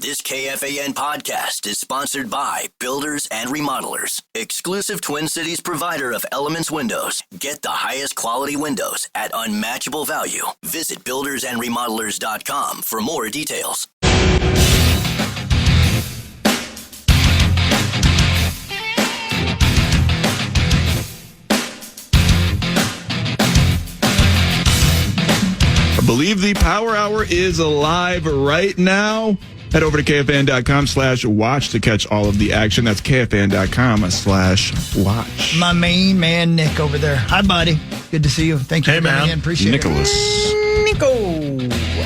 This KFAN podcast is sponsored by Builders and Remodelers, exclusive Twin Cities provider of Elements Windows. Get the highest quality windows at unmatchable value. Visit buildersandremodelers.com for more details. I believe the Power Hour is alive right now. Head over to KFAN.com/watch to catch all of the action. That's KFAN.com/watch. My main man, Nick, over there. Hi, buddy. Good to see you. Thank you for coming in. Appreciate Nicholas. it. Nico.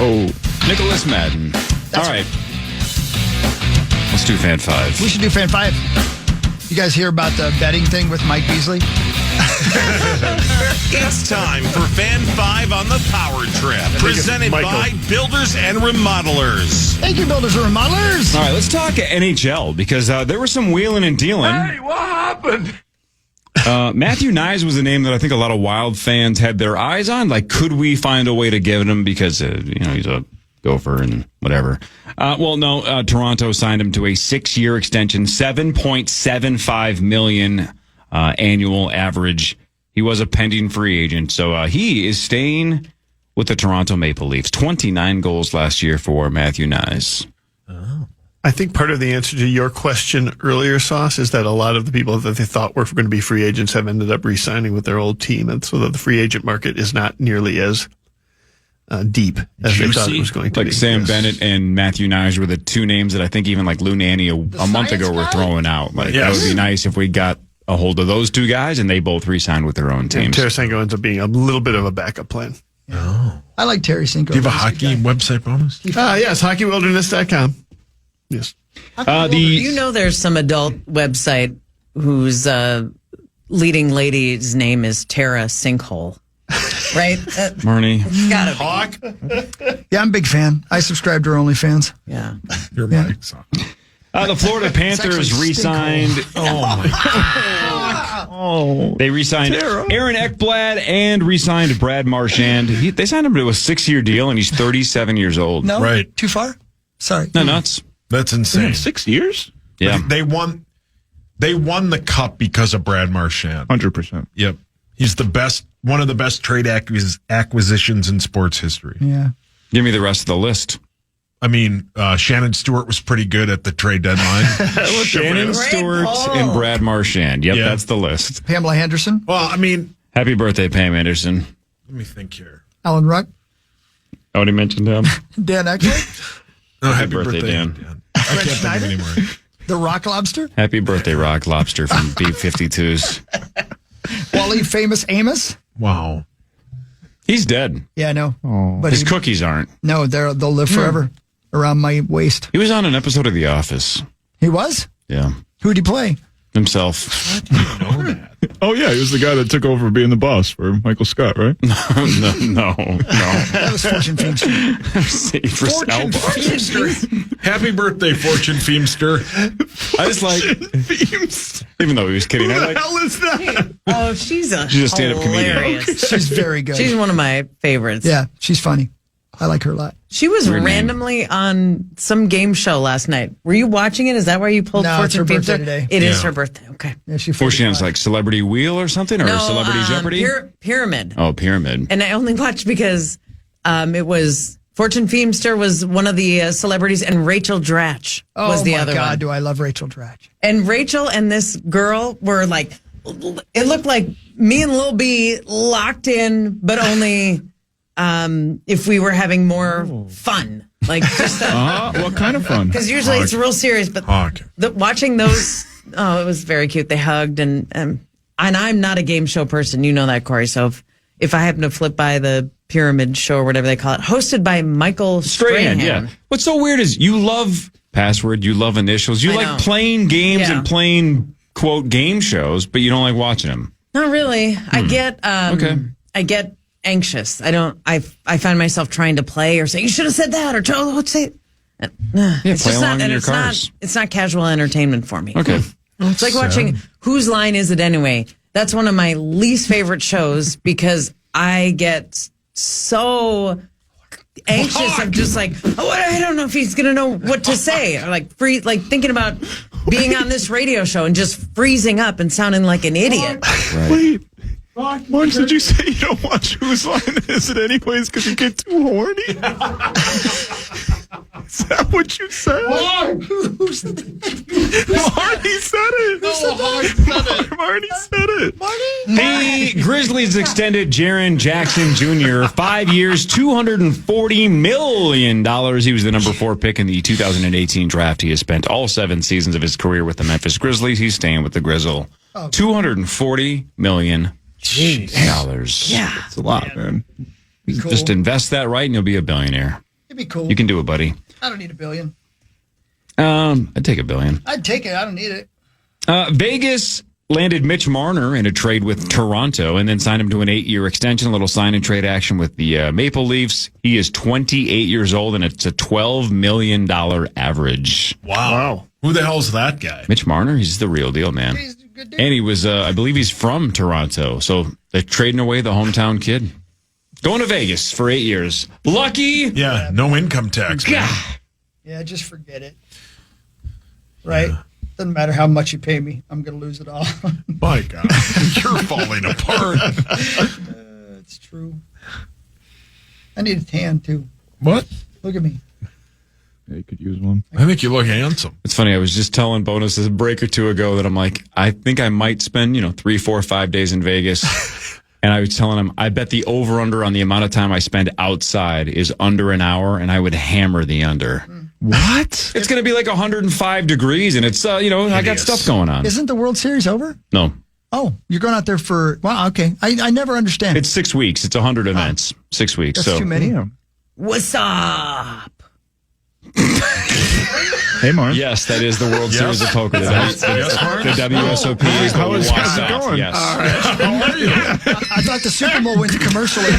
Oh, Nicholas Madden. All right. Let's do Fan 5. We should do Fan 5. You guys hear about the betting thing with Mike Beasley? It's time for Fan 5 on the Power Trip, presented by Builders and Remodelers. Thank you, Builders and Remodelers. All right, let's talk NHL because there was some wheeling and dealing. Hey, what happened? Matthew Nyes was a name that I think a lot of Wild fans had their eyes on. Like, could we find a way to get him because, he's a gopher and whatever. Toronto signed him to a 6-year extension, $7.75 million annual average. He was a pending free agent, so he is staying with the Toronto Maple Leafs. 29 goals last year for Matthew Nyes. I think part of the answer to your question earlier, Sauce, is that a lot of the people that they thought were going to be free agents have ended up re-signing with their old team, and so that the free agent market is not nearly as deep as they thought it was going to be. Like Sam Bennett and Matthew Nyes were the two names that I think even like Lou Nanny a month ago were throwing out. Like, that would be nice if we got a hold of those two guys and they both re-signed with their own teams. Tarasenko ends up being a little bit of a backup plan. Oh. I like Tarasenko. Do you have a hockey website bonus? Yes, hockeywilderness.com. Yes. There's some adult website whose leading lady's name is Tara Sinkhole, right? Marnie. Gotta Hawk? Yeah, I'm a big fan. I subscribe to her OnlyFans. Yeah. You're right. The Florida Panthers re-signed. Oh, my God. They re-signed Aaron Ekblad and re-signed Brad Marchand. They signed him to a 6-year deal, and he's 37 years old. No? Right. Too far? Sorry. No, nuts. That's insane. 6 years? Yeah. They won the cup because of Brad Marchand. 100%. Yep. He's one of the best trade acquisitions in sports history. Yeah. Give me the rest of the list. I mean, Shannon Stewart was pretty good at the trade deadline. Shannon Stewart and Brad Marchand. Yep, that's the list. Pamela Henderson. Well, I mean, Happy birthday, Pam Anderson. let me think here. Alan Ruck. I already mentioned him. Dan Eckler. Oh, happy birthday, birthday, Dan. Dan. I can't think of any more. The Rock Lobster. Happy birthday, Rock Lobster from B-52s. Wally Famous Amos. Wow. He's dead. Yeah, I know. But His cookies aren't. No, they'll live forever around my waist. He was on an episode of The Office. He was? Yeah. Who'd he play? Himself. Oh, yeah, he was the guy that took over being the boss for Michael Scott, right? No. That was Fortune Feimster. Fortune Feimster. Happy birthday, Fortune Feimster. I just like, even though he was kidding, Who the hell is that? Oh, she's a stand-up comedian. hilarious. She's very good. She's one of my favorites. Yeah, she's funny. I like her a lot. She was Weird name. randomly on some game show last night. Were you watching it? Is that why you pulled No, it's Fortune her birthday Feimster? today. It is Yeah. her birthday. Okay. Yeah, she Or she has like Celebrity Wheel or something? Or Celebrity Jeopardy? Pyramid. Oh, Pyramid. And I only watched because it was Fortune Feimster was one of the celebrities, and Rachel Dratch was the other Oh, my God, one. do I love Rachel Dratch. And Rachel and this girl were like, it looked like me and Lil B locked in, but only if we were having more fun. Like just What kind of fun? because usually it's real serious, but watching those, it was very cute. They hugged, and I'm not a game show person. You know that, Corey. So if I happen to flip by the Pyramid Show or whatever they call it, hosted by Michael Strahan. Yeah. What's so weird is you love Password, you love Initials, you I like know. playing games Yeah. and playing quote game shows, but you don't like watching them. Not really. I get Okay. I get anxious. I find myself trying to play or say, you should have said that, or let's say it's play just along not, in and your it's cars. it's not casual entertainment for me. Okay. It's like watching Whose Line Is It Anyway? That's one of my least favorite shows because I get so anxious of just like, oh, I don't know if he's going to know what to say. Or like thinking about being on this radio show and just freezing up and sounding like an idiot. Right. Wait. Marge, did you say you don't watch Whose Line Is It Anyways because you get too horny? Is that what you said? Who's that? Marty said it. Marty said it. The Grizzlies extended Jaren Jackson Jr. 5 years, $240 million. He was the number 4 pick in the 2018 draft. He has spent all 7 seasons of his career with the Memphis Grizzlies. He's staying with the Grizzle. $240 million. Dollars. Yeah. It's a lot, man. Cool. Just invest that right and you'll be a billionaire. It'd be cool. You can do it, buddy. I don't need $1 billion. I'd take $1 billion. I'd take it. I don't need it. Vegas landed Mitch Marner in a trade with Toronto and then signed him to an 8-year extension, a little sign and trade action with the Maple Leafs. He is 28 years old and it's a $12 million average. Wow. Who the hell's that guy? Mitch Marner, he's the real deal, man. He's a good dude. And he was, I believe he's from Toronto. So they're trading away the hometown kid. Going to Vegas for 8 years. Lucky. Yeah, no income tax. Man. Yeah, just forget it. Right? Yeah. Doesn't matter how much you pay me. I'm going to lose it all. My God. You're falling apart. It's true. I need a tan, too. What? Look at me. Yeah, you could use one. I think you look handsome. It's funny. I was just telling Bonus a break or two ago that I'm like, I think I might spend, 3, 4, 5 days in Vegas. And I was telling him, I bet the over-under on the amount of time I spend outside is under an hour, and I would hammer the under. What? It's going to be like 105 degrees, and it's, I got stuff going on. Isn't the World Series over? No. Oh, you're going out there for, wow, okay. I never understand. It's 6 weeks. It's 100 events. 6 weeks. That's too many. Yeah. What's up? Hey, Mark. Yes, that is the World Series of Poker. The WSOP is How is What's that Up. going? Yes. How are you? I thought the Super Bowl went to commercial in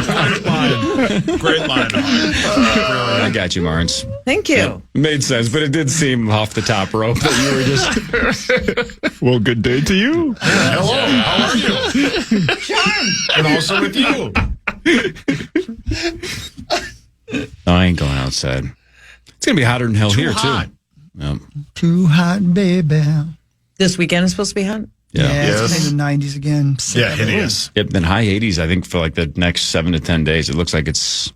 1987. Great line. I got you, Marnes. Thank you. It made sense, but it did seem off the top rope that you were just... Well, good day to you. Hello. How are you? John. And also with you. No, I ain't going outside. It's going to be hotter than hell here, hot. too. Yep. Too hot, baby. This weekend is supposed to be hot. Yeah. It's in the 90s again. Yeah, hideous. Yep, then high 80s, I think, for like the next 7 to 10 days. It looks like it's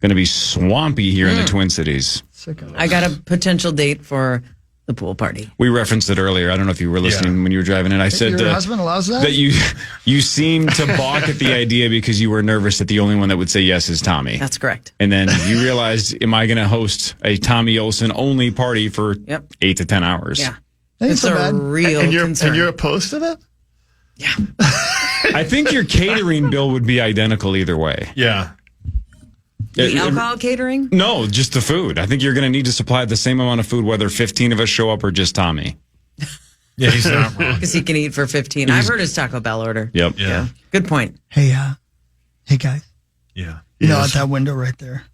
going to be swampy here in the Twin Cities. Sick of it. I got a potential date for the pool party. We referenced it earlier. I don't know if you were listening when you were driving in. I said Your husband allows that? that you seemed to balk at the idea because you were nervous that the only one that would say yes is Tommy. That's correct. And then you realized, am I going to host a Tommy Olsen only party for 8 to 10 hours? Yeah. Ain't It's so a bad. real concern. And you're opposed to that? Yeah. I think your catering bill would be identical either way. Yeah. The alcohol catering? No, just the food. I think you're going to need to supply the same amount of food whether 15 of us show up or just Tommy. Yeah, he's not wrong. Because he can eat for 15. I've heard his Taco Bell order. Yep. Yeah. Good point. Hey guys. Yeah. You know, out that window right there.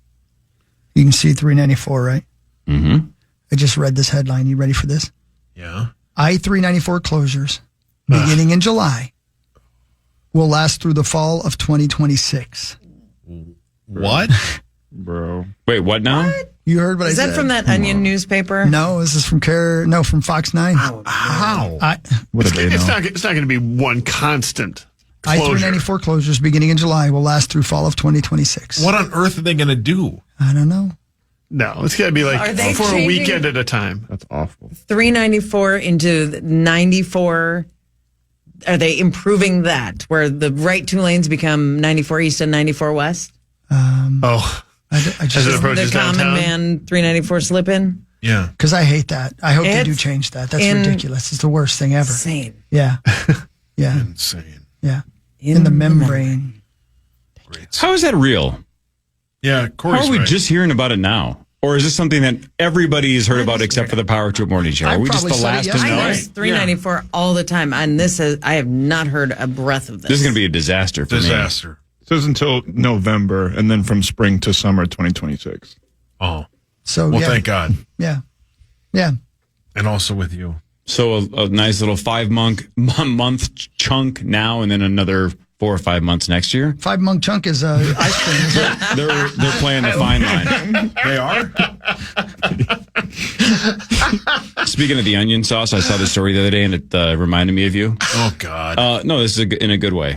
You can see 394, right? Mm-hmm. I just read this headline. You ready for this? Yeah. I-394 closures beginning in July will last through the fall of 2026. What? Bro. Wait, what now? You heard what Is I that said? from that Onion newspaper? No, this is from from Fox 9. How? What do they know? It's not going to be one constant closure. I-394 closures beginning in July will last through fall of 2026. What on earth are they going to do? I don't know. No, it's got to be Are like they for a changing- weekend at a time. That's awful. 394 into 94. Are they improving that where the right 2 lanes become 94 east and 94 west? Oh, I as it just, approaches The common downtown. man 394 slip in? Yeah. because I hate that. I hope they do It's change that. That's ridiculous. It's the worst thing ever. Insane. Yeah. Yeah. Insane. Yeah. In the membrane. Great. How is that real? Yeah, How Corey's are we right. just hearing about it now? Or is this something that everybody has heard about except for the Power Trip Morning Show? I Are we just probably the said it last to yesterday. know? I use 394 all the time, and I have not heard a breath of this. This is going to be a disaster for me. disaster? It says until November, and then from spring to summer 2026. Oh. So, Well, yeah. thank God. Yeah. Yeah. And also with you. So a nice little 5 month chunk now, and then another 4 or 5 months next year. 5 Monk Chunk is ice cream. Isn't it? They're playing the fine line. They are? Speaking of the onion sauce, I saw the story the other day, and it reminded me of you. Oh, God. No, this is in a good way.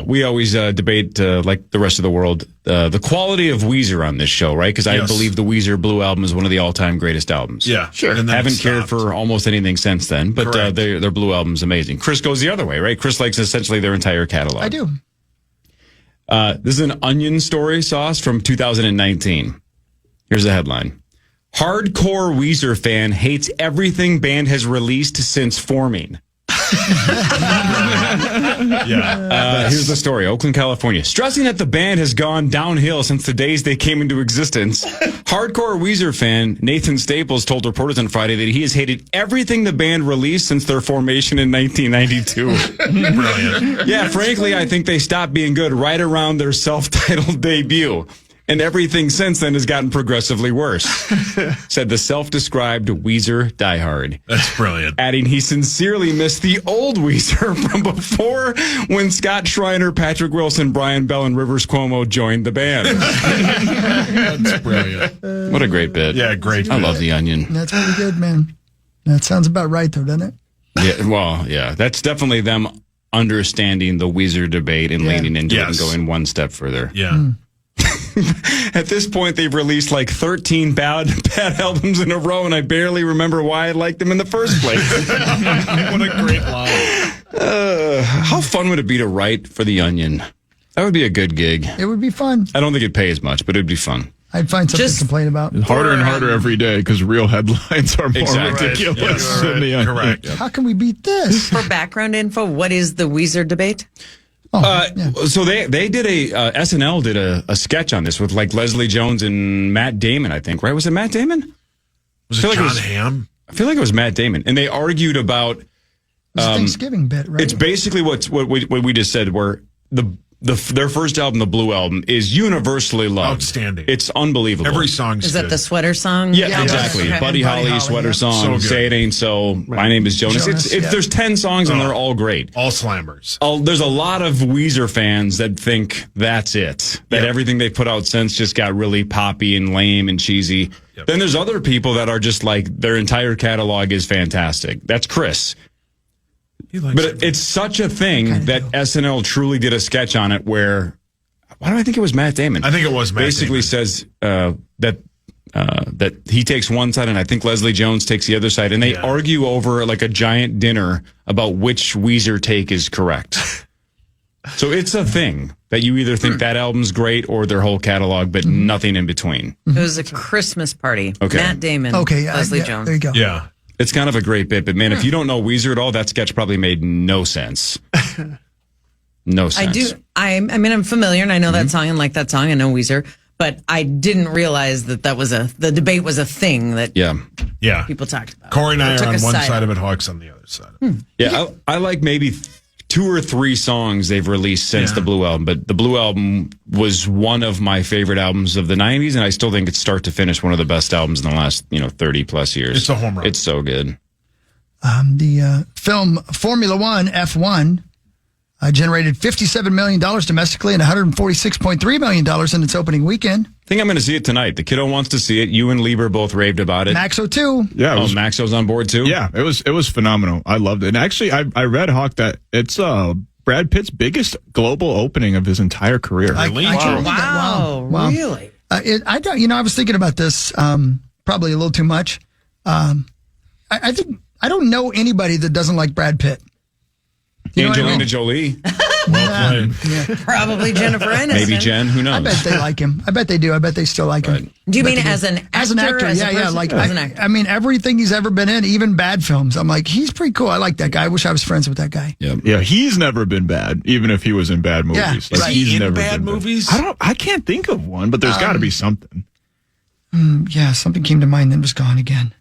We always debate, like the rest of the world, the quality of Weezer on this show, right? Because I believe the Weezer Blue album is one of the all-time greatest albums. Yeah, sure. And Haven't cared for almost anything since then, but their Blue album's amazing. Chris goes the other way, right? Chris likes essentially their entire catalog. I do. This is an onion story sauce from 2019. Here's the headline. Hardcore Weezer fan hates everything band has released since forming. Here's the story. Oakland, California. Stressing that the band has gone downhill since the days they came into existence, hardcore Weezer fan Nathan Staples told reporters on Friday that he has hated everything the band released since their formation in 1992. Brilliant. Yeah, frankly, I think they stopped being good right around their self-titled debut. And everything since then has gotten progressively worse, said the self-described Weezer diehard. That's brilliant. Adding he sincerely missed the old Weezer from before when Scott Schreiner, Patrick Wilson, Brian Bell, and Rivers Cuomo joined the band. That's brilliant. What a great bit. Yeah, great I bit. love the onion. That's pretty good, man. That sounds about right, though, doesn't it? Yeah, well, yeah. That's definitely them understanding the Weezer debate and leaning into it and going one step further. Yeah. At this point, they've released like 13 bad albums in a row, and I barely remember why I liked them in the first place. What a great line. How fun would it be to write for The Onion? That would be a good gig. It would be fun. I don't think it'd pay as much, but it'd be fun. I'd find something to complain about. It's harder and harder every day because real headlines are more Exactly. ridiculous than the Onion. Correct. How can we beat this? For background info, what is the Weezer debate? So they did SNL did a sketch on this with like Leslie Jones and Matt Damon, I think, right? Was it Matt Damon? Was it John Hamm? I feel like it was Matt Damon. And they argued about It's a Thanksgiving bit, right? it's basically what we just said, where their first album, the Blue Album, is universally loved. Outstanding. It's unbelievable. Every song's Is that good. the sweater song? Yeah, exactly. Okay. Buddy Holly, sweater song, So good. Say It Ain't So, My Name is Jonas. Jonas, There's 10 songs and they're all great. All slammers. There's a lot of Weezer fans that think that's it. That everything they put out since just got really poppy and lame and cheesy. Yep. Then there's other people that are just like, their entire catalog is fantastic. That's Chris. But it's such a thing that SNL truly did a sketch on it where, why do I think it was Matt Damon? I think it was Matt Basically Damon. says that he takes one side and I think Leslie Jones takes the other side, and they argue over like a giant dinner about which Weezer take is correct. So it's a thing that you either think that album's great or their whole catalog, but nothing in between. It was a Christmas party. Okay. Matt Damon. Leslie Jones. There you go. Yeah. It's kind of a great bit, but man, if you don't know Weezer at all, that sketch probably made no sense. No sense. I do. I mean, I'm familiar and I know that song and like that song. I know Weezer, but I didn't realize that the debate was a thing that Yeah. people talked about. Corey and I Took are on a one side. side of it, Hawks on the other side. Yeah, I like maybe 2 or 3 songs they've released since the Blue Album, but the Blue Album was one of my favorite albums of the 90s, and I still think it's start to finish one of the best albums in the last 30 plus years. It's a home run. It's so good. The film Formula One F1 generated $57 million domestically and $146.3 million in its opening weekend. I think I'm going to see it tonight. The kiddo wants to see it. You and Lieber both raved about it. Maxo too. Yeah, Maxo's on board too? Yeah, it was phenomenal. I loved it. And actually, I read, Hawk, that it's Brad Pitt's biggest global opening of his entire career. Really? Wow. Really? I was thinking about this probably a little too much. I think I don't know anybody that doesn't like Brad Pitt. You know what I Angelina mean? Jolie. Well played. Probably Jennifer Aniston. Maybe Jen. Who knows? I bet they like him. I bet they do. I bet they still like him. Do you mean as an actor? As an actor, as a yeah. person? Like, As an actor. I mean, everything he's ever been in, even bad films. I'm like, he's pretty cool. I like that guy. I wish I was friends with that guy. Yeah, he's never been bad, even if he was in bad movies. Yeah, Like, right. he's Is he in never bad been movies? I can't think of one, but there's got to be something. Yeah, something came to mind, then was gone again.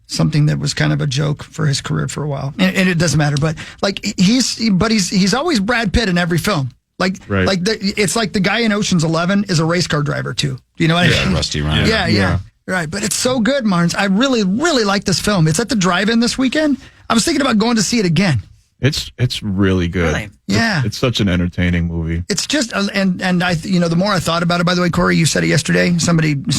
Something that was kind of a joke for his career for a while, and it doesn't matter. But like he's always Brad Pitt in every film. It's like the guy in Ocean's 11 is a race car driver too. Do you know what I mean? Rusty Ryan. Yeah. Right. But it's so good, Marnes. I really, really like this film. It's at the drive-in this weekend. I was thinking about going to see it again. It's really good. Really? Yeah. It's such an entertaining movie. It's just, and the more I thought about it, by the way, Corey, you said it yesterday.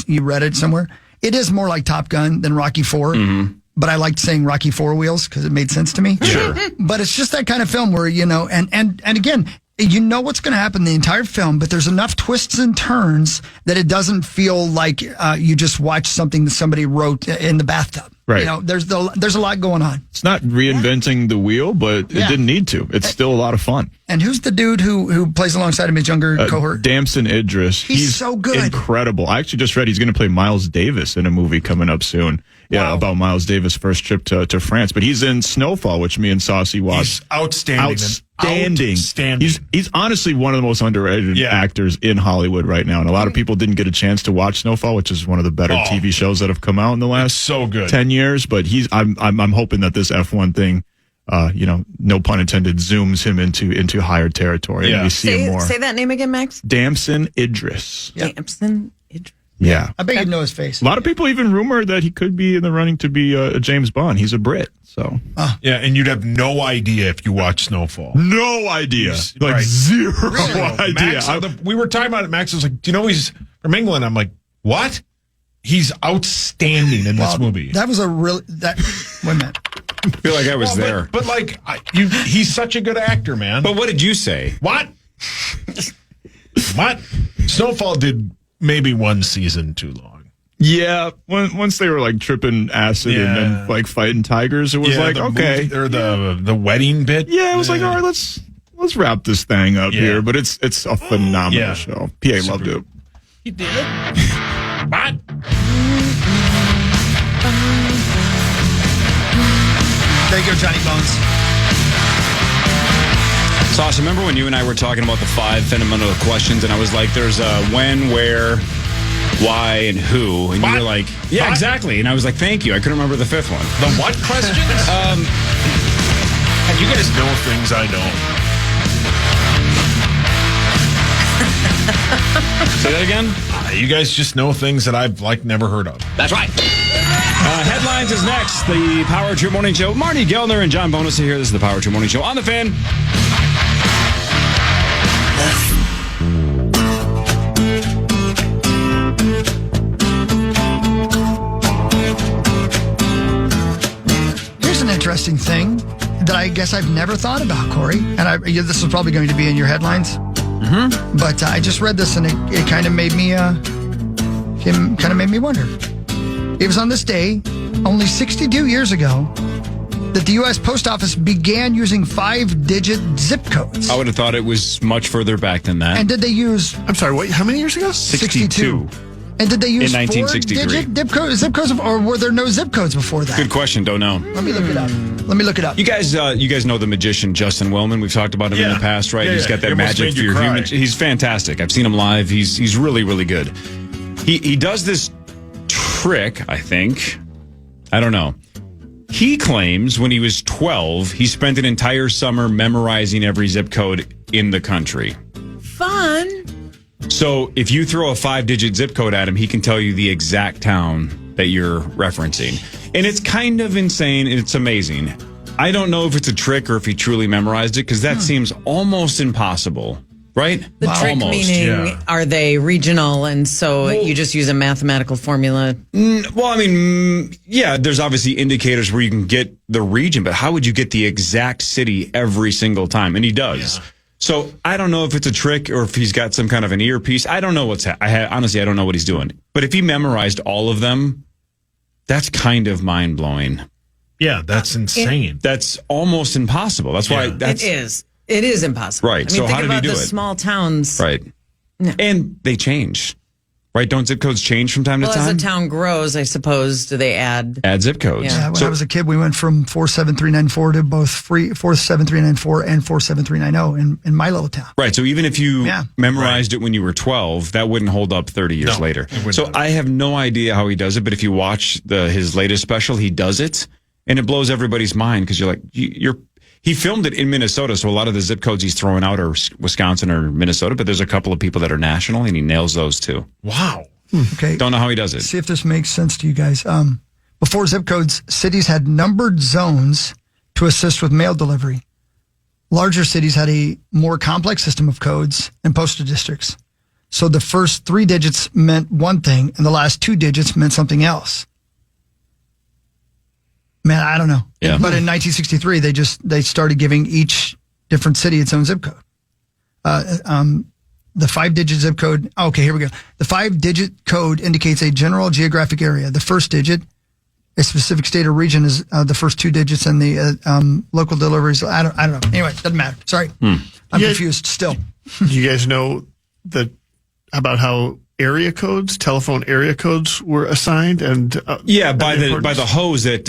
You read it somewhere. It is more like Top Gun than Rocky IV. Mm-hmm. But I liked saying Rocky Four Wheels because it made sense to me. Sure. But it's just that kind of film where, and again, you know what's going to happen the entire film, but there's enough twists and turns that it doesn't feel like you just watched something that somebody wrote in the bathtub. Right. There's a lot going on. It's not reinventing the wheel, but it didn't need to. It's still a lot of fun. And who's the dude who plays alongside him, his younger cohort? Damson Idris. He's so good. Incredible. I actually just read he's going to play Miles Davis in a movie coming up soon. Yeah, Wow. about Miles Davis' first trip to France. But he's in Snowfall, which me and Saucy watched. He's outstanding. Outstanding. He's honestly one of the most underrated actors in Hollywood right now. And a lot of people didn't get a chance to watch Snowfall, which is one of the better TV shows that have come out in the last so good. 10 years. But I'm hoping that this F1 thing, no pun intended, zooms him into higher territory. Yeah. And we see him more. Say that name again, Max. Damson Idris. Damson Idris. Yeah. I bet you'd know his face. A lot of people even rumor that he could be in the running to be a James Bond. He's a Brit, so. Yeah, and you'd have no idea if you watch Snowfall. No idea. Like Right. zero idea. Max, we were talking about it. Max was like, do you know he's from England? I'm like, what? He's outstanding in this movie. That was wait a minute. I feel like I was there. But he's such a good actor, man. But what did you say? What? What? Snowfall did maybe one season too long. Yeah, once they were like tripping acid and then like fighting tigers, it was like, okay. Or the wedding bit. Yeah, it was like, all right, let's wrap this thing up here. But it's a phenomenal show. PA loved it. He did. What? There you go, Johnny Bones. Sasha, remember when you and I were talking about the 5 fundamental questions, and I was like, there's a when, where, why, and who, and you were like, yeah, exactly. And I was like, thank you. I couldn't remember the 5th one. The what questions? You guys know things I don't. Say that again? You guys just know things that I've never heard of. That's right. Headlines is next. The Power Trip Morning Show. Marty Gellner and John Bonus are here. This is the Power Trip Morning Show on the Fan. Here's an interesting thing that I guess I've never thought about, Corey. And this is probably going to be in your headlines. Mm-hmm. But I just read this and it kind of made me wonder. It was on this day, only 62 years ago, that the U.S. Post Office began using 5-digit zip codes. I would have thought it was much further back than that. And did they use... I'm sorry, wait, how many years ago? 62. And did they use in 1963 4-digit zip codes, or were there no zip codes before that? Good question. Don't know. Let me look it up. You guys know the magician Justin Willman. We've talked about him in the past, right? He's got that magic for your human. He's fantastic. I've seen him live. He's really, really good. He does this trick, I think. I don't know. He claims when he was 12, he spent an entire summer memorizing every zip code in the country. Fun. So if you throw a 5-digit zip code at him, he can tell you the exact town that you're referencing. And it's kind of insane. And it's amazing. I don't know if it's a trick or if he truly memorized it, because that seems almost impossible, right? The trick meaning, are they regional, and so you just use a mathematical formula? Well, I mean, yeah, there's obviously indicators where you can get the region, but how would you get the exact city every single time? And he does. Yeah. So I don't know if it's a trick or if he's got some kind of an earpiece. I don't know honestly, I don't know what he's doing. But if he memorized all of them, that's kind of mind-blowing. Yeah, that's insane. That's almost impossible. That's why it is. It is impossible. Right. I mean, so how did he do it? Small towns. Right. No. And they change. Right? Don't zip codes change from time to time? Well, as a town grows, I suppose, do they add zip codes? Yeah, when I was a kid, we went from 47394 to both 47394 and 47390 in my little town. Right. So even if you memorized it when you were 12, that wouldn't hold up 30 years later. So I have no idea how he does it, but if you watch his latest special, he does it, and it blows everybody's mind because you're like, he filmed it in Minnesota, so a lot of the zip codes he's throwing out are Wisconsin or Minnesota, but there's a couple of people that are national, and he nails those too. Wow. Okay. Don't know how he does it. See if this makes sense to you guys. Before zip codes, cities had numbered zones to assist with mail delivery. larger cities had a more complex system of codes and postal districts. So the first 3 digits meant one thing and the last 2 digits meant something else. Man, I don't know. Yeah. But in 1963, they started giving each different city its own zip code. The 5-digit zip code. Okay, here we go. The 5-digit code indicates a general geographic area. The first digit, a specific state or region, is the first 2 digits, and the local deliveries. I don't know. Anyway, doesn't matter. Sorry, I'm confused still. Do you guys know about how telephone area codes were assigned? And by the hose that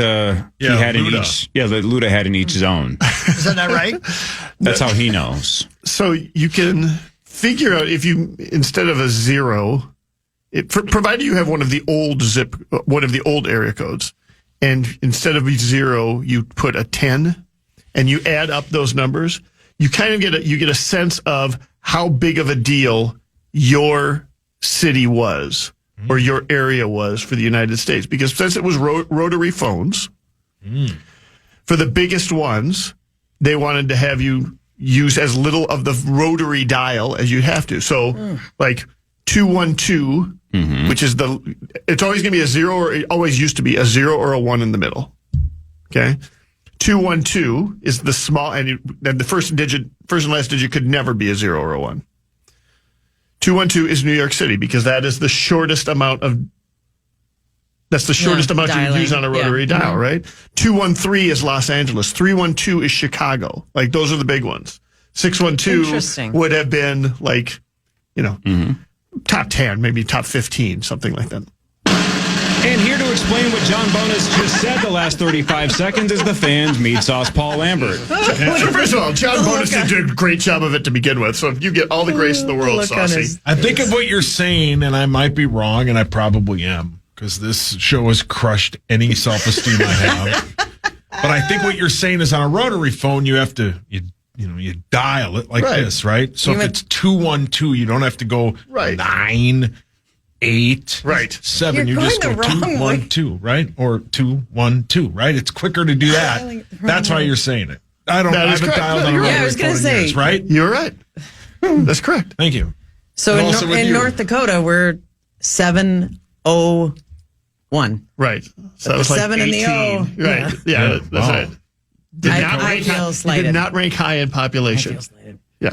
he had in each. Yeah, that Luda had in each zone. Is that not right? That's how he knows. So you can figure out if you, instead of a 0, provided you have one of the old area codes, and instead of a 0, you put a 10, and you add up those numbers, you kind of get a sense of how big of a deal your city was or your area was for the United States. Because since it was rotary phones, for the biggest ones, they wanted to have you use as little of the rotary dial as you have to. So like 212, which is it's always going to be a 0, or it always used to be a 0 or a 1 in the middle. Okay. 212 is the small, and the first and last digit could never be a 0 or a 1. 212 is New York City because that is the shortest amount you can use on a rotary dial, right? 213 is Los Angeles. 312 is Chicago. Like, those are the big ones. 612 would have been like, top 10, maybe top 15, something like that. And here to explain what John Bonus just said the last 35 seconds is the Fan's Meat Sauce Paul Lambert. So first of all, John Bonus did a great job of it to begin with, so if you get all the grace in the world, Saucy. I think of what you're saying, and I might be wrong, and I probably am, because this show has crushed any self-esteem I have. But I think what you're saying is on a rotary phone, you have to, you dial it like this, right? So if it's 212, you don't have to go 9, 8, 7. You just go 212, right? Or 212, right? It's quicker to do that. That's why you're saying it. I haven't dialed on a rotary phone in years, right? You're right. That's correct. Thank you. So in North Dakota, we're 701. Right. So that was like 7 18. in the O. Right. Yeah, that's right. I feel slighted. Did not rank high in population. I feel slighted. Yeah.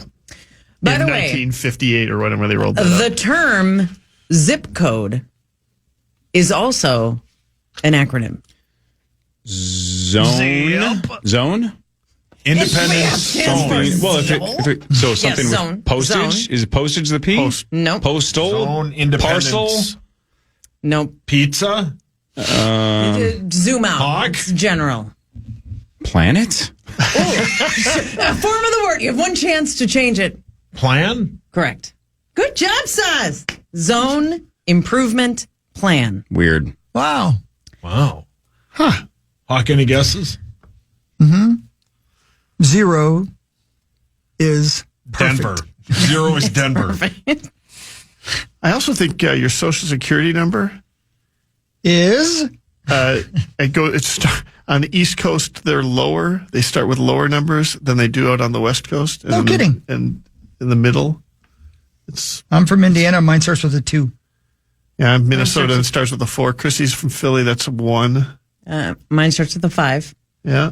By the way, 1958 or whatever they rolled that up. The term zip code is also an acronym. Zone? Independence Zone. Well, something zone. with postage? Zone. Is postage the P? No. Postal? Zone, independence. Parcel? Nope. Pizza? Zoom out. Hawk? It's general. Planet? A form of the word. You have one chance to change it. Plan? Correct. Good job, Saz. Zone Improvement Plan. Weird. Wow. Huh. Hawk, any guesses? 0 is perfect. Denver. 0 is Denver. I also think your Social Security number Is it's on the East Coast. They're lower. They start with lower numbers than they do out on the West Coast. No kidding. And in the middle, I'm from Indiana. Mine starts with a 2. Yeah, Minnesota. It starts with a 4. Chrissy's from Philly. That's a 1. Mine starts with a 5. Yeah.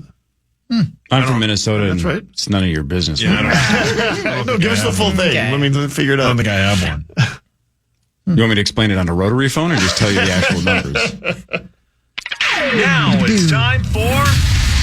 I'm from Minnesota. That's right. It's none of your business. Yeah, I don't No, give us the full thing. Okay. Let me figure it out. I don't think I have one. You want me to explain it on a rotary phone or just tell you the actual numbers? Now it's time for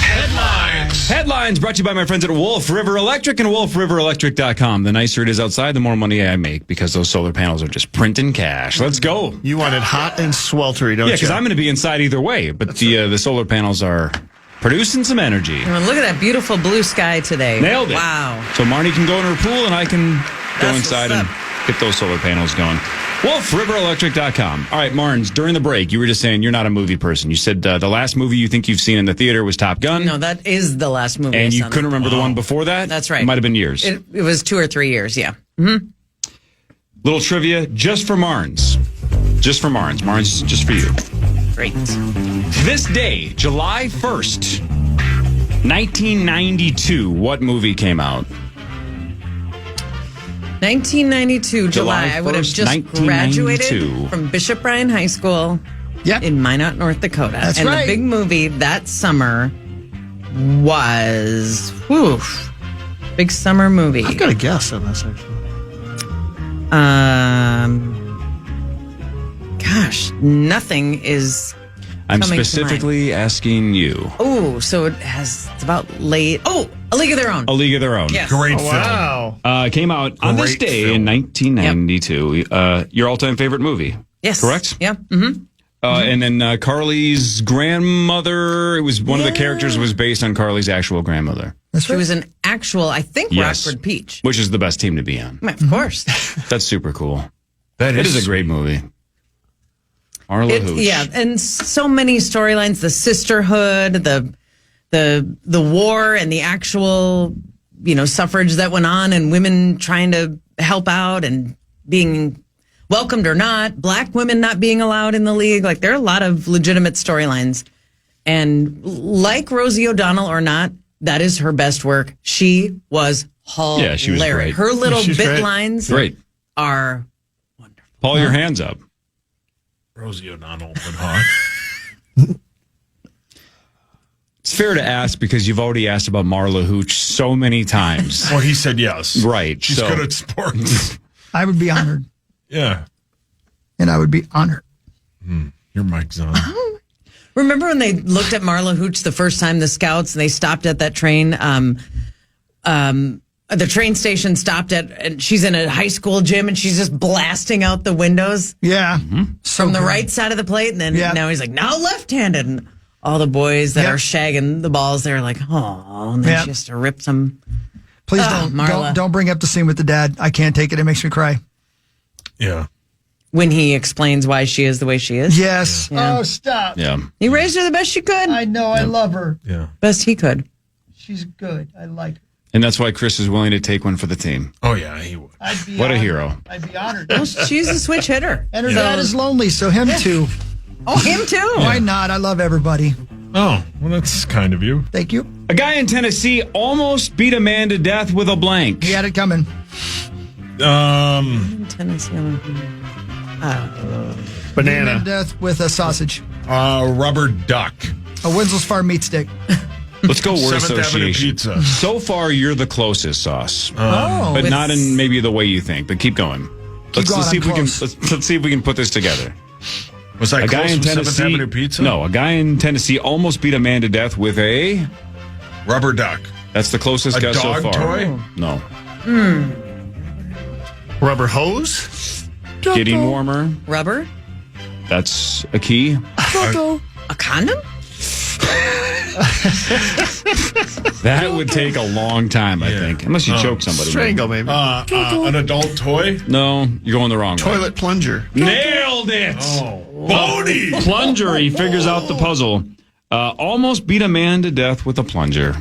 Headlines. Headlines brought to you by my friends at Wolf River Electric and wolfriverelectric.com. The nicer it is outside, the more money I make because those solar panels are just printing cash. Let's go. You want it hot and sweltery, don't you? Yeah, because I'm going to be inside either way. But the solar panels are producing some energy. Oh, look at that beautiful blue sky today. Nailed it. Wow. So Marnie can go in her pool and I can go That's inside what's and up. get those solar panels going. WolfRiverElectric.com. All right, Marnes, during the break, you were just saying you're not a movie person. You said the last movie you think you've seen in the theater was Top Gun. No, that is the last movie. And I you saw. couldn't remember the one before that? That's right. It might have been years. It was 2 or 3 years, yeah. Little trivia just for Marnes. Just for Marnes. Marnes, just for you. Great. This day, July 1st, 1992, what movie came out? 1992, July. I would have just graduated from Bishop Bryan High School in Minot, North Dakota. That's and right. the big movie that summer was, big summer movie. I've got a guess on this, actually. Gosh, nothing is I'm coming to specifically asking you. Oh, so it's about late. Oh, A League of Their Own. A League of Their Own. Yes. Great film. Wow. Came out on this Great day film. in 1992. Your all-time favorite movie. Yes. Correct? Yeah. Mm-hmm. And then Carly's grandmother, it was one of the characters was based on Carly's actual grandmother. She was an actual, I think, Rockford Peach. Which is the best team to be on. Of course. That's super cool. It It is a great movie. Marla Hooch. Yeah, and so many storylines, the sisterhood, the war and the actual, suffrage that went on and women trying to help out and being welcomed or not, black women not being allowed in the league. Like, there are a lot of legitimate storylines. And like Rosie O'Donnell or not, that is her best work. She was hilarious. Yeah, she was great. Her little She's bit great. lines Great. are Paul, your hands up. Rosie O'Donnell would hawk. It's fair to ask because you've already asked about Marla Hooch so many times. Well, he said yes. Right. She's good at sports. I would be honored. Yeah. And I would be honored. Your mic's on. Remember when they looked at Marla Hooch the first time, the scouts, and they stopped at that train? The train station stopped and she's in a high school gym and she's just blasting out the windows Yeah. from the right side of the plate. And then now he's like, now left-handed. And all the boys that are shagging the balls, they're like, oh, and then she has to rip some. Please Marla. don't bring up the scene with the dad. I can't take it. It makes me cry. Yeah. When he explains why she is the way she is. Yes. Yeah. Oh, stop. Yeah. He raised her the best she could. I know. I love her. Yeah. Best he could. She's good. I like her. And that's why Chris is willing to take one for the team. Oh, yeah, he would. I'd be What a honored. hero. I'd be honored. Well, she's a switch hitter. And her dad is lonely, so him too. Oh, him too. Why not? I love everybody. Oh, well, that's kind of you. Thank you. A guy in Tennessee almost beat a man to death with a blank. He had it coming. Tennessee. Banana. Death with a sausage. Rubber duck. A Winslow's Farm meat stick. Let's go word 7th Avenue association. Pizza. So far, you're the closest, Sauce. But not in maybe the way you think. But keep going. Let's going, see if I'm we can. close. Let's see if we can put this together. Was I A guy close in with 7th Tennessee. Avenue Pizza? No, a guy in Tennessee almost beat a man to death with a. Rubber duck. That's the closest A guess dog so far. toy? No. Rubber hose. Getting warmer. Rubber? That's a key. A condom? That would take a long time, I think, unless you choke somebody. Strangle, maybe. An adult toy? No, you're going the wrong way. Toilet plunger. Nailed it. Oh, Boney! Plunger. He figures out the puzzle. Almost beat a man to death with a plunger.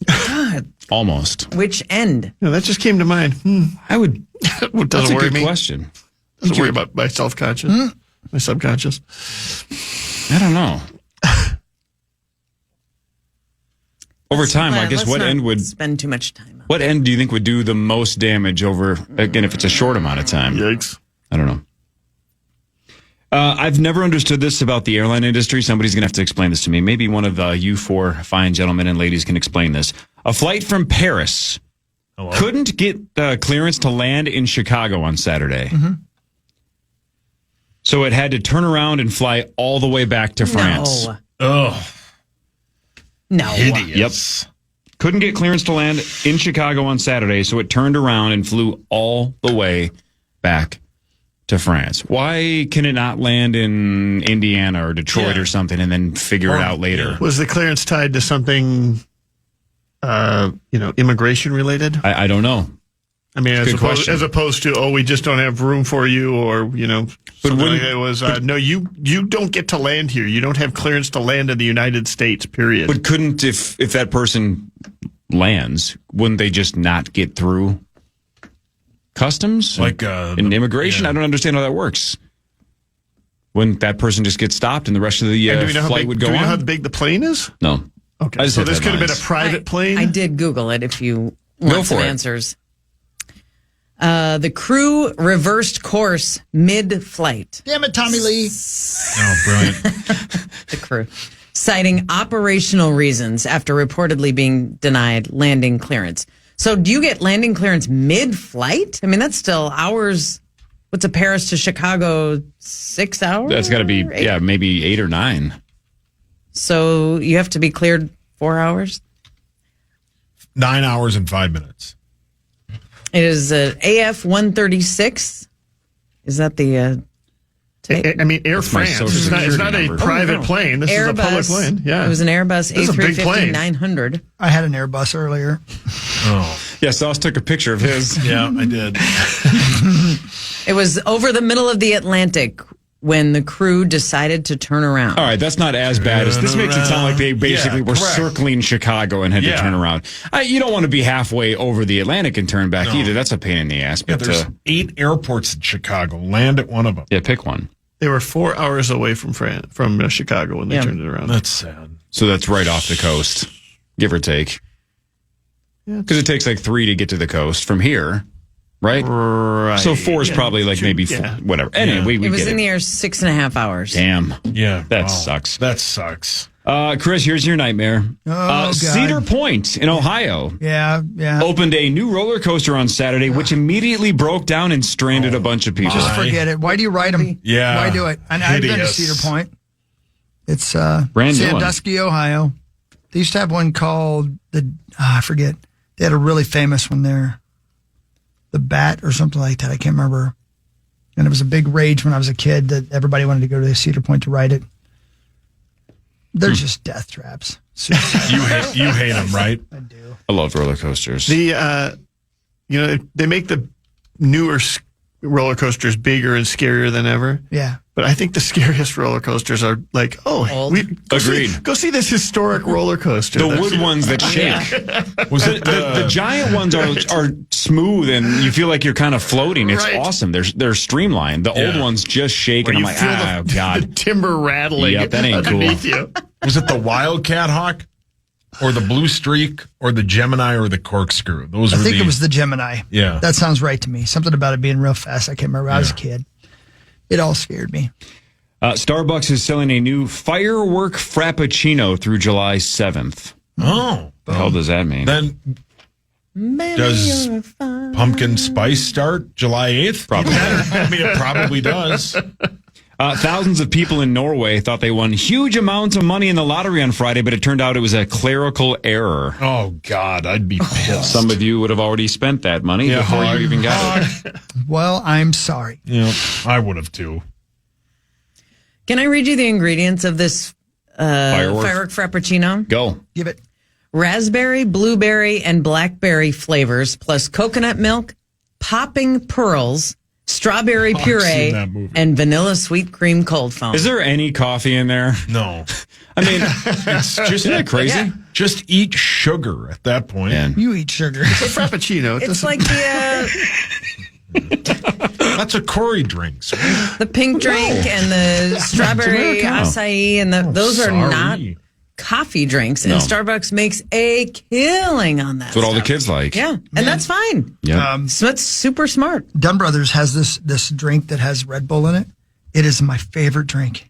God. Almost. Which end? Yeah, that just came to mind. I would. It That's doesn't a worry good me. question. Doesn't worry about my self-conscious, my subconscious. I don't know. Over time, I guess Let's what not end would spend too much time on. what end do you think would do the most damage over again if it's a short amount of time? Yikes. I don't know. I've never understood this about the airline industry. Somebody's going to have to explain this to me. Maybe one of you four fine gentlemen and ladies can explain this. A flight from Paris couldn't get clearance to land in Chicago on Saturday. So it had to turn around and fly all the way back to France. No. Oh, No. hideous. Yep. Couldn't get clearance to land in Chicago on Saturday, so it turned around and flew all the way back to France. Why can it not land in Indiana or Detroit or something and then figure it out later? Was the clearance tied to something, immigration related? I don't know. I mean, Good question. as opposed to, we just don't have room for you, or something like that. It was no, you don't get to land here. You don't have clearance to land in the United States. Period. But couldn't if that person lands, wouldn't they just not get through customs? Like in immigration? yeah. I don't understand how that works. Wouldn't that person just get stopped and the rest of the And do we know flight would go do we know how on? big the plane is? No. Okay, so this could have been a private plane? I did Google it if you want some answers. The crew reversed course mid-flight. Damn it, Tommy Lee. Oh, brilliant. The crew. Citing operational reasons after reportedly being denied landing clearance. So do you get landing clearance mid-flight? I mean, that's still hours. What's a Paris to Chicago, 6 hours? That's got to be, maybe 8 or 9. So you have to be cleared 4 hours? 9 hours and 5 minutes. It is an AF-136. Is that the... I mean, Air France. It's not a private plane. This is a public plane. Yeah. It was an Airbus A350-900. I had an Airbus earlier. Oh. Yeah, Sauce took a picture of his. Yeah, I did. It was over the middle of the Atlantic when the crew decided to turn around. All right, that's not as bad as this makes it sound like they basically were circling Chicago and had to turn around. You don't want to be halfway over the Atlantic and turn back either. That's a pain in the ass. Yeah, But there's 8 airports in Chicago. Land at one of them. yeah, pick one. They were 4 hours away from Chicago when they turned it around. That's sad. So that's right off the coast, give or take. Because it takes like 3 to get to the coast from here, right? Right. So 4 is probably like maybe whatever. Anyway, we It was get in it. the air 6.5 hours. Damn. Yeah. That sucks. That sucks. Chris, here's your nightmare. God. Cedar Point in Ohio Yeah. opened a new roller coaster on Saturday, which immediately broke down and stranded a bunch of people. Just forget it. Why do you write them? Yeah. Why do it? And I've been to Hideous. Cedar Point. It's Brand new one. Sandusky, Ohio. They used to have one called I forget. They had a really famous one there. The Bat or something like that. I can't remember. And it was a big rage when I was a kid that everybody wanted to go to Cedar Point to ride it. They're just death traps. You hate them, right? I do. I love roller coasters. They make the newer roller coasters bigger and scarier than ever. Yeah. But I think the scariest roller coasters are like, Agreed. Go see this historic roller coaster. The wood ones that shake. Was it The giant ones are smooth and you feel like you're kind of floating. It's awesome. They're streamlined. The old ones just shake and I'm like, the God. timber rattling Yep, that ain't cool. underneath you. Was it the Wildcat Hawk, or the Blue Streak, or the Gemini, or the Corkscrew? I think it was the Gemini. Yeah. That sounds right to me. Something about it being real fast. I can't remember. I was a kid. It all scared me. Starbucks is selling a new firework Frappuccino through July 7th. Oh. What the hell does that mean? Then does pumpkin spice start July 8th? Probably. I mean, it probably does. Thousands of people in Norway thought they won huge amounts of money in the lottery on Friday, but it turned out it was a clerical error. Oh, God, I'd be pissed. Some of you would have already spent that money before you even got it. Well, I'm sorry. Yeah, I would have too. Can I read you the ingredients of this firework Frappuccino? Go. Give it. Raspberry, blueberry, and blackberry flavors, plus coconut milk, popping pearls, strawberry I've puree, seen that movie. and vanilla sweet cream cold foam. Is there any coffee in there? No. I mean, It's just isn't that crazy? Yeah. Just eat sugar at that point. Man. You eat sugar. It's a Frappuccino. It's like That's a Corey drinks. the pink drink and the strawberry Americano. acai, and those are sorry. not coffee drinks. And No. Starbucks makes a killing on that. That's what all the stuff. kids like. Yeah, and that's fine. Yep. So it's super smart. Dunn Brothers has this drink that has Red Bull in it. It is my favorite drink.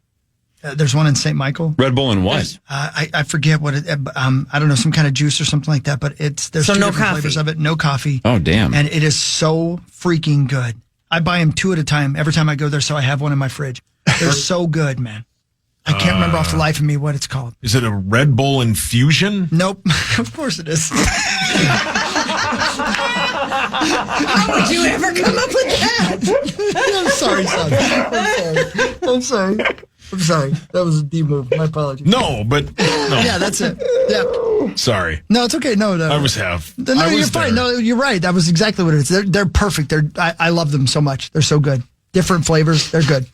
There's one in St. Michael. Red Bull and what? I forget what it. I don't know, some kind of juice or something like that. But there's So two no different coffee. flavors of it. No coffee. Oh, damn. And it is so freaking good. I buy them 2 at a time every time I go there, so I have one in my fridge. They're so good, man. I can't remember off the life of me what it's called. Is it a Red Bull infusion? Nope. Of course it is. How would you ever come up with that? I'm sorry, son. I'm sorry. That was a D move. My apologies. No, but no. Yeah, that's it. Yeah. Sorry. No, it's okay. No. I was half. No, I was you're fine. there. No, you're right. That was exactly what it is. They're perfect. I love them so much. They're so good. Different flavors. They're good.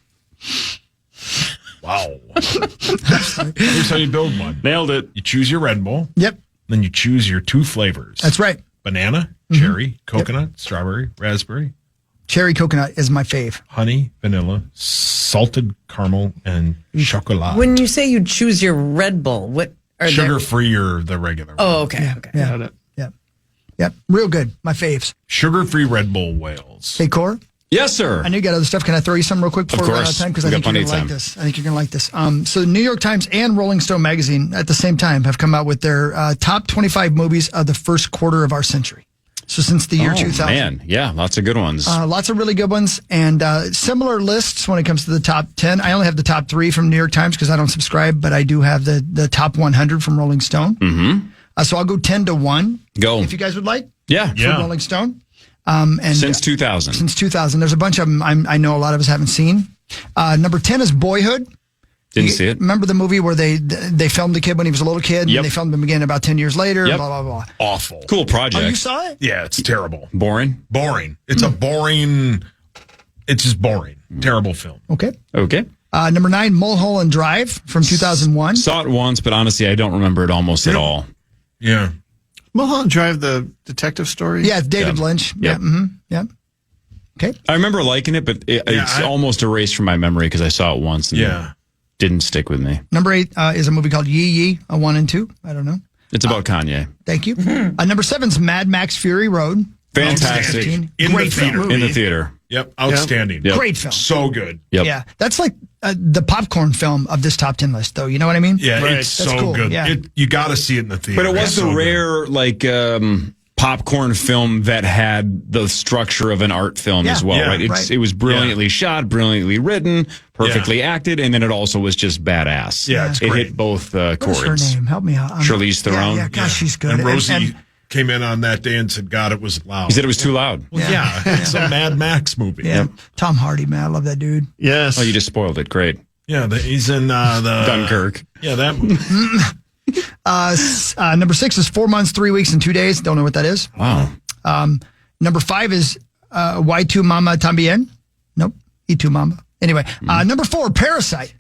Wow. Here's how you build one. Nailed it. You choose your Red Bull. Yep. Then you choose your 2 flavors. That's right. Banana, cherry, coconut, strawberry, raspberry, Cherry coconut is my fave. honey, vanilla, salted caramel, and chocolate. When you say you choose your Red Bull, what Sugar-free or the regular one? Oh, okay. Okay. Yeah. Yep. Real good. My faves. Sugar-free Red Bull whales. Hey, Core. Yes, sir. I know you got other stuff. Can I throw you some real quick before we run out of time? Because I think you're going to like this. I think you're going to like this. So New York Times and Rolling Stone magazine at the same time have come out with their top 25 movies of the first quarter of our century. So since the year 2000. Man, yeah, lots of good ones. Lots of really good ones and similar lists when it comes to the top 10. I only have the top 3 from New York Times because I don't subscribe, but I do have the top 100 from Rolling Stone. Mm-hmm. So I'll go 10 to 1. Go. If you guys would like. Yeah. For Rolling Stone. And since 2000. Since 2000. There's a bunch of them I know a lot of us haven't seen. Number 10 is Boyhood. Didn't see it. Remember the movie where they filmed the kid when he was a little kid and they filmed him again about 10 years later? Yep. Blah, blah, blah. Awful. Cool project. Oh, you saw it? Yeah, it's terrible. Boring? Boring. It's a boring, it's just boring. Terrible film. Okay. Okay. Number 9, Mulholland Drive from 2001. Saw it once, but honestly, I don't remember it almost at all. Yeah. Mulholland Drive, the detective story? Yeah, David Lynch. Yep. Yeah. Okay. I remember liking it, but it's almost erased from my memory because I saw it once and didn't stick with me. Number 8 is a movie called Yee Yee, a 1 and 2. I don't know. It's about Kanye. Thank you. Number 7 is Mad Max Fury Road. Fantastic. In Great the theater. film. In the theater. Yep. Outstanding. Yep. Great film. So good. Yep. Yeah. That's like the popcorn film of this top 10 list, though. You know what I mean? Yeah, Right. it's That's so cool. good. Yeah. You got to see it in the theater. But it was It's the so good. rare, popcorn film that had the structure of an art film as well, right? It was brilliantly shot, brilliantly written, perfectly acted, and then it also was just badass. Yeah, it's it great. hit both What's her chords. name? Help me out. Charlize Theron. Yeah, gosh, she's good. And Rosie came in on that day and said, God, it was loud. He said it was too loud. Well, yeah, it's a Mad Max movie. Yeah. Tom Hardy, man. I love that dude. Yes. Oh, you just spoiled it. Great. Yeah, he's in the Dunkirk. Yeah, that movie. Number 6 is 4 months, 3 weeks, and 2 days. Don't know what that is. Wow. Number 5 is Y2 Mama Tambien. Nope. E2 Mama. Anyway, number 4, Parasite.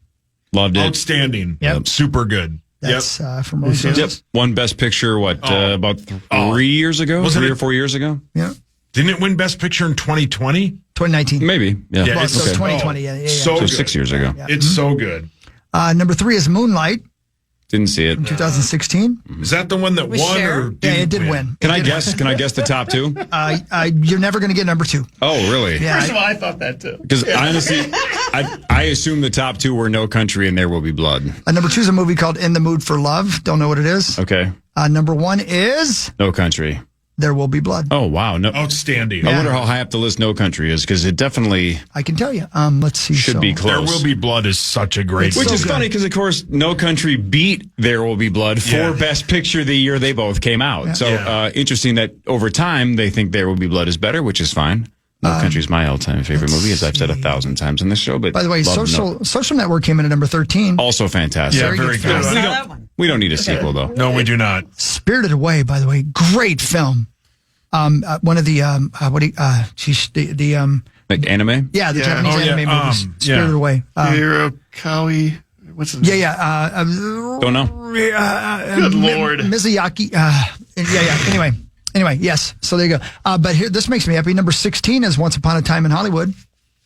Loved it. Outstanding. Yep. Super good. That's from Rolling Stone. Yep. Won Best Picture, about 3 years ago? Wasn't 3 it- or 4 years ago? Yeah. Didn't it win Best Picture in 2020? 2019. Maybe. Yeah. Yeah, Well, it's so okay. 2020. Yeah. So So good. 6 years ago. It's so good. Number 3 is Moonlight, Didn't see it. 2016. Is that the one that With won? Cher? Or Yeah, it did win. Can I guess? Can I guess the top 2? You're never going to get number 2. Oh, really? Yeah. First of all, I thought that too. Because honestly, I assume the top 2 were No Country and There Will Be Blood. Number 2 is a movie called In the Mood for Love. Don't know what it is. Okay. Number 1 is No Country. There Will Be Blood. Oh, wow. No. Outstanding. I wonder how high up the list No Country is because it definitely I can tell you. Let's see. should be close. There Will Be Blood is such a great Which film. is funny because, of course, No Country beat There Will Be Blood for Best Picture the year they both came out. So interesting that over time they think There Will Be Blood is better, which is fine. No Country is my all-time favorite movie, as I've said 1,000 times in this show. But By the way, Social Network came in at number 13. also fantastic. Yeah, Very very good good. film. I saw that one. We don't need a sequel though. No, we do not. Spirited Away, by the way, great film. One of the Like anime. yeah, the Yeah. Japanese Oh, yeah. anime movies. Spirited Yeah. Away. Hirokawa. What's his name? Yeah. Don't know. Good Lord. Mizuyaki. Anyway, yes. So there you go. But here, this makes me happy. Number 16 is Once Upon a Time in Hollywood.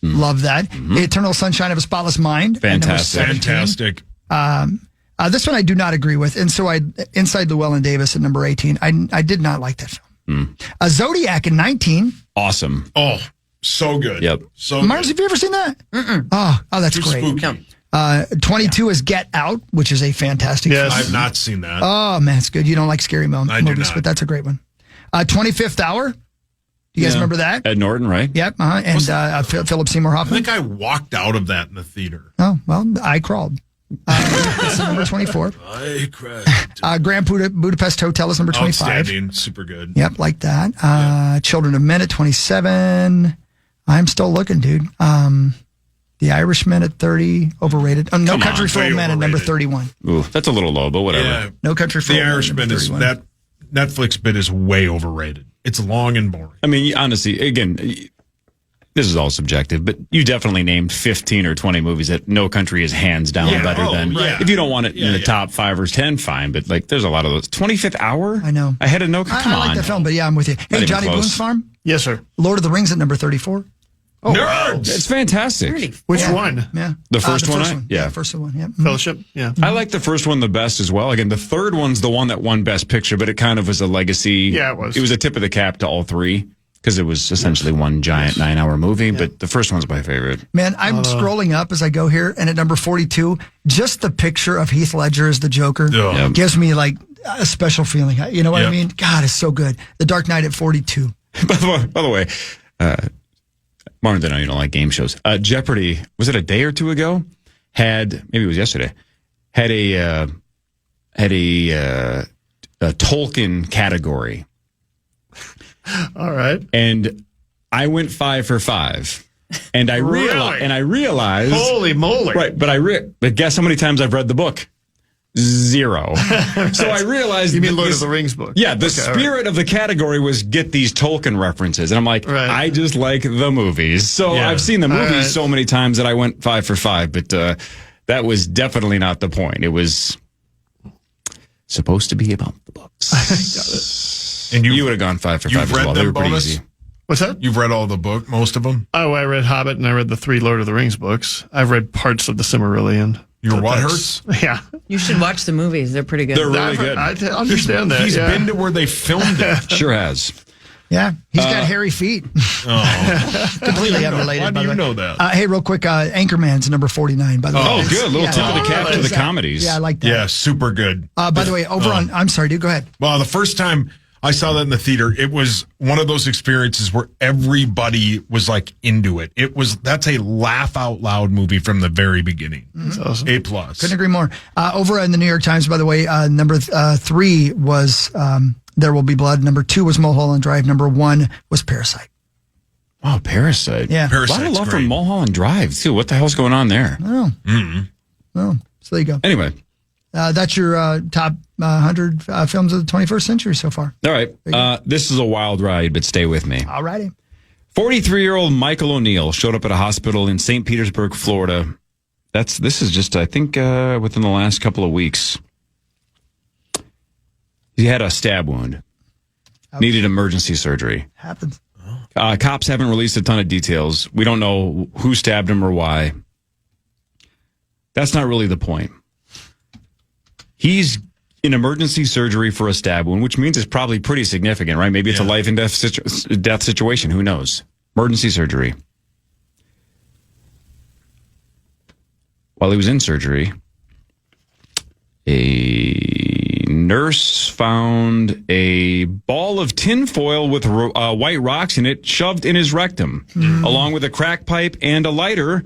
Love that. The Eternal Sunshine of a Spotless Mind. And number Fantastic. 17. Fantastic. This one I do not agree with. And so Inside Llewellyn Davis at number 18. I did not like that film. Zodiac in 19. Awesome. Oh, so good. Yep. So Mars, good. have you ever seen that? Oh, that's Too great. spooky. 22 is Get Out, which is a fantastic Yes. film. I've not seen that. Oh, man, it's good. You don't like scary I do movies, not. but that's a great one. 25th Hour. You guys remember that? Ed Norton, right? Yep. And Philip Seymour I Hoffman. think I walked out of that in the theater. Oh, well, I crawled. That's number 24. I cried. Grand Budapest Hotel is number 25. Outstanding. Super good. Yep, like that. Children of Men at 27. I'm still looking, dude. The Irishman at 30, overrated. No Come Country on, for way Old Men at number overrated. 31. Ooh, that's a little low, but whatever. Yeah. No Country for The Old Men. Irishman number is 31. that Netflix bit is way overrated. It's long and boring. I mean, honestly, again, this is all subjective, but you definitely named 15 or 20 movies that No Country is hands down better than. yeah. If you don't want it in the top 5 or 10, fine. But like, there's a lot of those. 25th Hour. I know. Ahead of No Country. Come I on. like that film, but yeah, I'm with you. Hey, even Johnny close. Boone's Farm. Yes, sir. Lord of the Rings at number 34. Nerds! It's fantastic. Which one? Yeah. The first one? Yeah, first one. Yeah. Fellowship? Yeah. I like the first one the best as well. Again, the third one's the one that won Best Picture, but it kind of was a legacy. Yeah, it was. It was a tip of the cap to all three because it was essentially one giant 9-hour movie, but the first one's my favorite. Man, I'm scrolling up as I go here, and at number 42, just the picture of Heath Ledger as the Joker gives me like a special feeling. You know what I mean? God, it's so good. The Dark Knight at 42. By the way, Martin, I know you don't like game shows. Jeopardy, was it a day or two ago? Maybe it was yesterday. Had a Tolkien category. All right. And I went 5 for 5. And I realized Holy moly. Right, but guess how many times I've read the book? 0. So I realized You mean Lord of the Rings book? Yeah, the spirit of the category was get these Tolkien references. And I'm like, I just like the movies. So I've seen the movies so many times that I went 5 for 5, but that was definitely not the point. It was supposed to be about the books. Got it. And you would have gone 5 for 5 as well. They were pretty easy. What's that? You've read all the book, most of them? Oh, I read Hobbit and I read the 3 Lord of the Rings books. I've read parts of the Silmarillion. Your what hurts? Yeah. You should watch the movies. They're pretty good. They're really good. I understand that. He's been to where they filmed it. Sure has. Yeah, he's got hairy feet. Completely unrelated. Why do by the you way. know that? Hey, real quick, Anchorman's number 49, by the way. Oh, good. Little tip of the cap to the that. comedies. Yeah, I like that. Yeah, super good. By the way, I'm sorry, dude, go ahead. Well, the first time I saw that in the theater, it was one of those experiences where everybody was like into it. That's a laugh out loud movie from the very beginning. That's awesome. A+. Couldn't agree more. Over in the New York Times, by the way, number 3 was There Will Be Blood. Number 2 was Mulholland Drive. Number 1 was Parasite. Wow, Parasite. Yeah. A lot of love for Mulholland Drive, too. What the hell's going on there? Oh. So there you go. Anyway. That's your top 100 films of the 21st century so far. All right. This is a wild ride, but stay with me. All righty. 43-year-old Michael O'Neill showed up at a hospital in St. Petersburg, Florida. This is just, I think, within the last couple of weeks. He had a stab wound. Ouch. Needed emergency surgery. Happens. Cops haven't released a ton of details. We don't know who stabbed him or why. That's not really the point. He's in emergency surgery for a stab wound, which means it's probably pretty significant, right? Maybe it's a life and death situation. Who knows? Emergency surgery. While he was in surgery, a nurse found a ball of tinfoil with white rocks in it shoved in his rectum, along with a crack pipe and a lighter.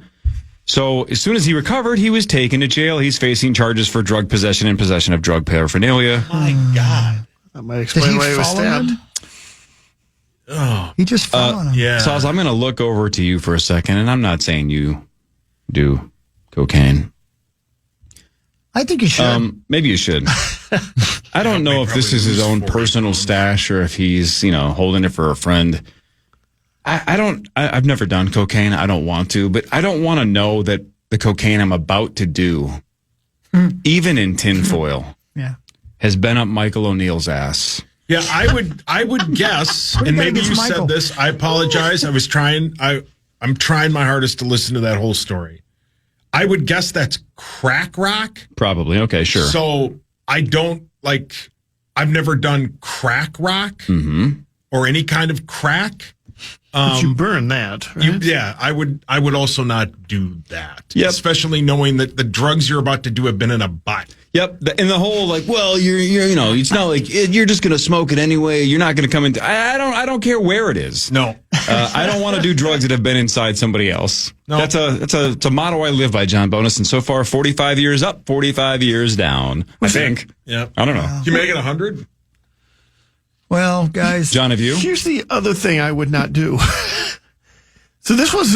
So as soon as he recovered, he was taken to jail. He's facing charges for drug possession and possession of drug paraphernalia. My God. That might explain why he was stabbed. Oh. He just fell on him. Yeah. Sauce, I'm going to look over to you for a second, and I'm not saying you do cocaine. I think you should. Maybe you should. I don't know if this is his own personal stash or if he's, holding it for a friend. I've never done cocaine. I don't want to, but I don't want to know that the cocaine I'm about to do, even in tinfoil, has been up Michael O'Neill's ass. Yeah, I would guess, and maybe you said this. I apologize. I'm trying my hardest to listen to that whole story. I would guess that's crack rock. Probably. Okay, sure. So I've never done crack rock or any kind of crack. But you burn that, right? I would also not do that. Yep. Especially knowing that the drugs you're about to do have been in a butt. Yep. And the whole you're it's not like you're just going to smoke it anyway. You're not going to come into, I don't care where it is. No. I don't want to do drugs that have been inside somebody else. No. That's a motto I live by, John Bonus. And so far, 45 years up, 45 years down. I think. Yeah. I don't know. Can you make it 100? Well, guys. John, have you? Here's the other thing I would not do. So this was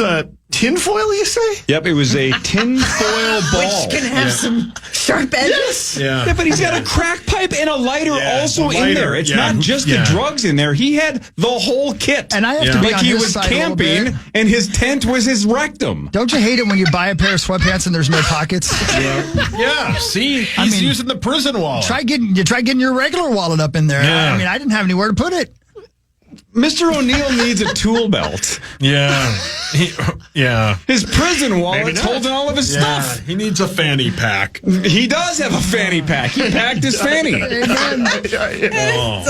tinfoil, you say? Yep, it was a tinfoil ball. Which can have some sharp edges. Yeah, but he's got a crack pipe and a lighter also in there. It's not just the drugs in there. He had the whole kit. And I have to be on he his was side camping, and his tent was his rectum. Don't you hate it when you buy a pair of sweatpants and there's no pockets? Yeah. See, he's using the prison wallet. Try getting your regular wallet up in there. Yeah. I mean, I didn't have anywhere to put it. Mr. O'Neill needs a tool belt. Yeah. Yeah. His prison wallet's holding all of his stuff. He needs a fanny pack. He does have a fanny pack. He packed his fanny. It's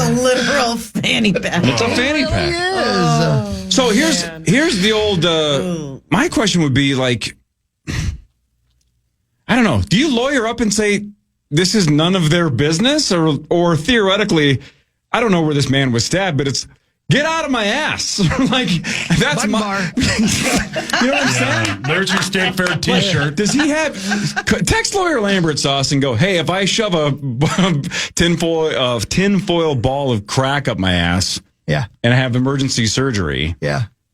a literal fanny pack. It's a fanny pack. So here's the old. My question would be like, I don't know. Do you lawyer up and say this is none of their business, or theoretically, I don't know where this man was stabbed, but it's. Get out of my ass. Like, that's my... You know what I'm saying? There's your State Fair t-shirt. Does he have... Text lawyer Lambert Sauce and go, hey, if I shove a tinfoil ball of crack up my ass and I have emergency surgery,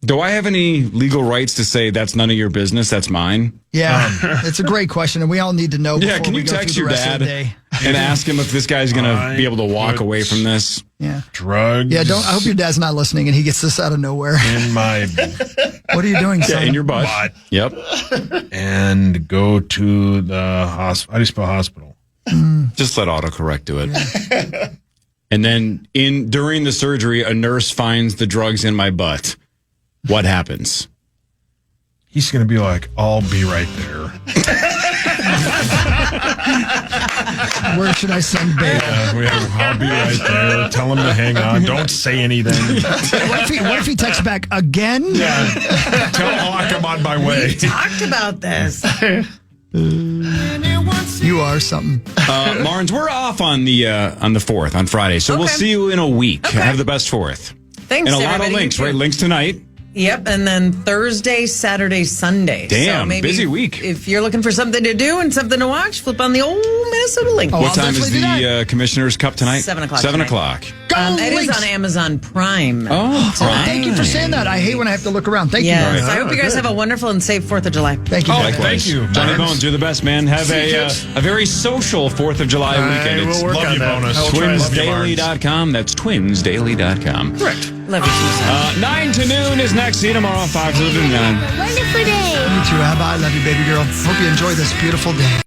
do I have any legal rights to say that's none of your business, that's mine? Yeah, it's a great question, and we all need to know before can you we go text through your the rest of dad the day. and ask him if this guy's going to be able to walk away from this? Yeah. Drugs. Yeah, I hope your dad's not listening and he gets this out of nowhere. In my... What are you doing, son? Yeah, in your butt. Yep. And go to the hospital. How do you spell hospital? Just let autocorrect do it. Yeah. And then during the surgery, a nurse finds the drugs in my butt. What happens? He's going to be like, I'll be right there. Where should I send bail? I'll be right there. Tell him to hang on. Don't say anything. What if he texts back again? Yeah. Tell Hawk I'm on my way. We talked about this. You are something. Marnes, we're off on the 4th, on Friday. So we'll see you in a week. Okay. Have the best 4th. Thanks, and a lot of links, right? Links tonight. Yep, and then Thursday, Saturday, Sunday. Damn, so maybe busy week. If you're looking for something to do and something to watch, flip on the old Minnesota link. What time is the Commissioner's Cup tonight? 7 o'clock. 7 o'clock. It is on Amazon Prime. Oh, Prime. Thank you for saying that. I hate when I have to look around. Thank you. Yes, I hope you guys have a wonderful and safe 4th of July. Thank you. Thank you. Johnny Bones, you're the best, man. Have a very social 4th of July weekend. We'll work on that. Bonus. Twinsdaily.com. That's twinsdaily.com. Correct. Love you, Susan. 9 to noon is next. See you tomorrow, 5 to 9. Wonderful day. You too, Abba. I love you, baby girl. Hope you enjoy this beautiful day.